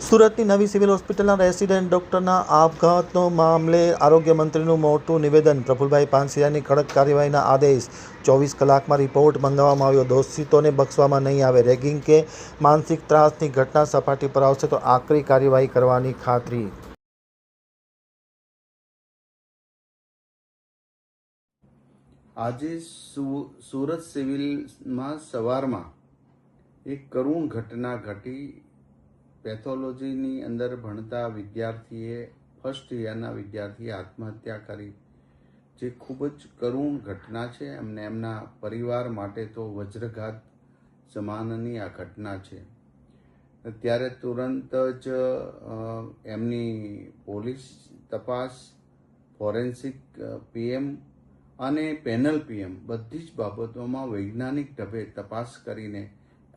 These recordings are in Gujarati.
સુરતની નવી સિવિલ હોસ્પિટલના રેસિડેન્ટ ડોક્ટરના આપઘાતનો મામલે આરોગ્ય મંત્રીનું મોટું નિવેદન, પ્રફુલભાઈ પાનસરિયાની કડક કાર્યવાહીના આદેશ, 24 કલાકમાં રિપોર્ટ મંગાવવામાં આવ્યો, દોષિતોને બક્ષવામાં નહીં આવે, રેગિંગ કે માનસિક ત્રાસની ઘટના સપાટી પર આવશે તો આકરી કાર્યવાહી કરવાની ખાતરી. આજે સુરત સિવિલમાં સવારમાં એક કરુણ ઘટના ઘટી. પેથોલોજીની અંદર ભણતા વિદ્યાર્થીએ, ફર્સ્ટ યરના વિદ્યાર્થીએ આત્મહત્યા કરી, જે ખૂબ જ કરુણ ઘટના છે. એમને એમના પરિવાર માટે તો વજ્રઘાત સમાનની આ ઘટના છે. ત્યારે તુરંત જ એમની પોલીસ તપાસ, ફોરેન્સિક પીએમ અને પેનલ પીએમ બધી જ બાબતોમાં વૈજ્ઞાનિક ઢબે તપાસ કરીને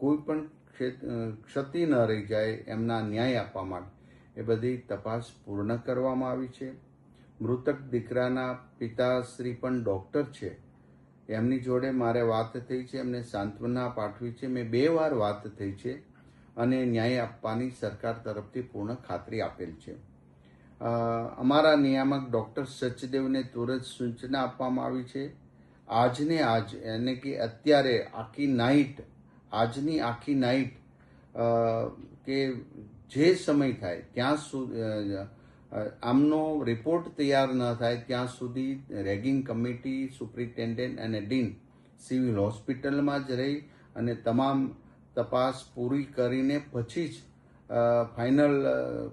કોઈ પણ ક્ષતિ ન રહી જાય એમના ન્યાય આપવા માટે એ બધી તપાસ પૂર્ણ કરવામાં આવી છે. મૃતક દીકરાના પિતાશ્રી પણ ડૉક્ટર છે. એમની જોડે મારે વાત થઈ છે, એમને સાંત્વના પાઠવી છે. મેં 2 વાર વાત થઈ છે અને ન્યાય આપવાની સરકાર તરફથી પૂર્ણ ખાતરી આપેલ છે. અમારા નિયામક ડૉક્ટર સચદેવને તુરંત સૂચના આપવામાં આવી છે. આજને આજ એટલે કે અત્યારે આખી નાઇટ, આજની આખી નાઇટ કે જે સમય થાય ત્યાં સુધી આમનો રિપોર્ટ તૈયાર ન થાય ત્યાં સુધી રેગિંગ કમિટી, સુપ્રિન્ટેન્ડન્ટ અને ડીન સિવિલ હોસ્પિટલમાં જ રહી અને તમામ તપાસ પૂરી કરીને પછી જ ફાઇનલ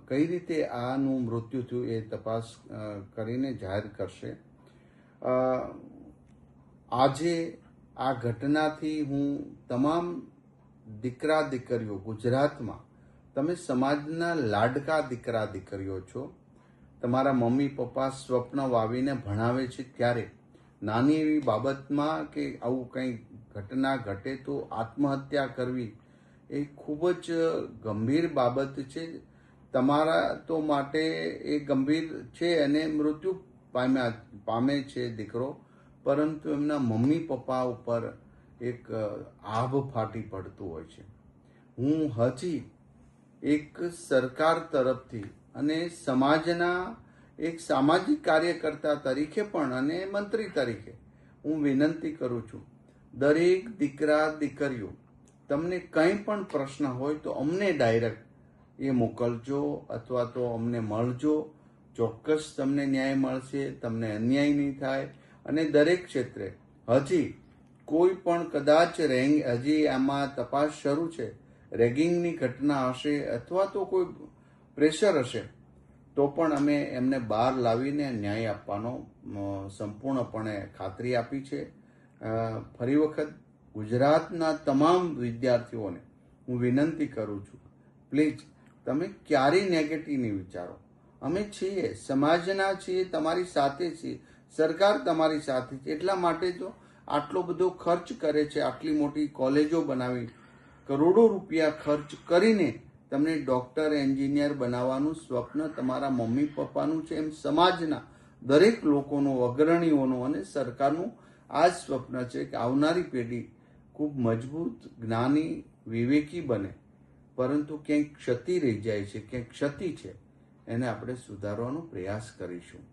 કઈ રીતે આનું મૃત્યુ થયું એ તપાસ કરીને જાહેર કરશે. આજે આ ઘટનાથી હું તમામ દીકરા દીકરીઓ ગુજરાતમાં, તમે સમાજના લાડકા દીકરા દીકરીઓ છો, તમારા મમ્મી પપ્પા સ્વપ્ન વાવીને ભણાવે છે, ત્યારે નાની એવી બાબતમાં કે આવું કંઈ ઘટના ઘટે તો આત્મહત્યા કરવી એ ખૂબ જ ગંભીર બાબત છે. તમારા તો માટે એ ગંભીર છે અને મૃત્યુ પામે છે દીકરો, પરંતુ એમના મમ્મી પપ્પા ઉપર એક આભ ફાટી પડતું હોય છે. હું હજી એક સરકાર તરફથી અને સમાજના એક સામાજિક કાર્યકર્તા તરીકે પણ અને મંત્રી તરીકે હું વિનંતી કરું છું, દરેક દીકરા દીકરીઓ, તમને કંઈ પણ પ્રશ્ન હોય તો અમને ડાયરેક્ટ એ મોકલજો અથવા તો અમને મળજો. ચોક્કસ તમને ન્યાય મળશે, તમને અન્યાય નહીં થાય. અને દરેક ક્ષેત્રે હજી કોઈ પણ કદાચ હજી આમાં તપાસ શરૂ છે, રેગિંગની ઘટના હશે અથવા તો કોઈ પ્રેશર હશે તો પણ અમે એમને બહાર લાવીને ન્યાય આપવાનો સંપૂર્ણપણે ખાતરી આપી છે. ફરી વખત ગુજરાતના તમામ વિદ્યાર્થીઓને હું વિનંતી કરું છું, પ્લીઝ તમે ક્યારેય નેગેટિવ નહીં વિચારો. અમે છીએ, સમાજના છીએ, તમારી સાથે છીએ, સરકાર તમારી સાથે છે. એટલા માટે જો આટલો બધો ખર્ચ કરે છે, આટલી મોટી કોલેજો બનાવી, કરોડો રૂપિયા ખર્ચ કરીને તમને ડૉક્ટર, એન્જિનિયર બનાવવાનું સ્વપ્ન તમારા મમ્મી પપ્પાનું છે, એમ સમાજના દરેક લોકોનું, અગ્રણીઓનું અને સરકારનું આ જ સ્વપ્ન છે કે આવનારી પેઢી ખૂબ મજબૂત, જ્ઞાની, વિવેકી બને. પરંતુ ક્યાંક ક્ષતિ રહી જાય છે, ક્યાંક ક્ષતિ છે, એને આપણે સુધારવાનો પ્રયાસ કરીશું.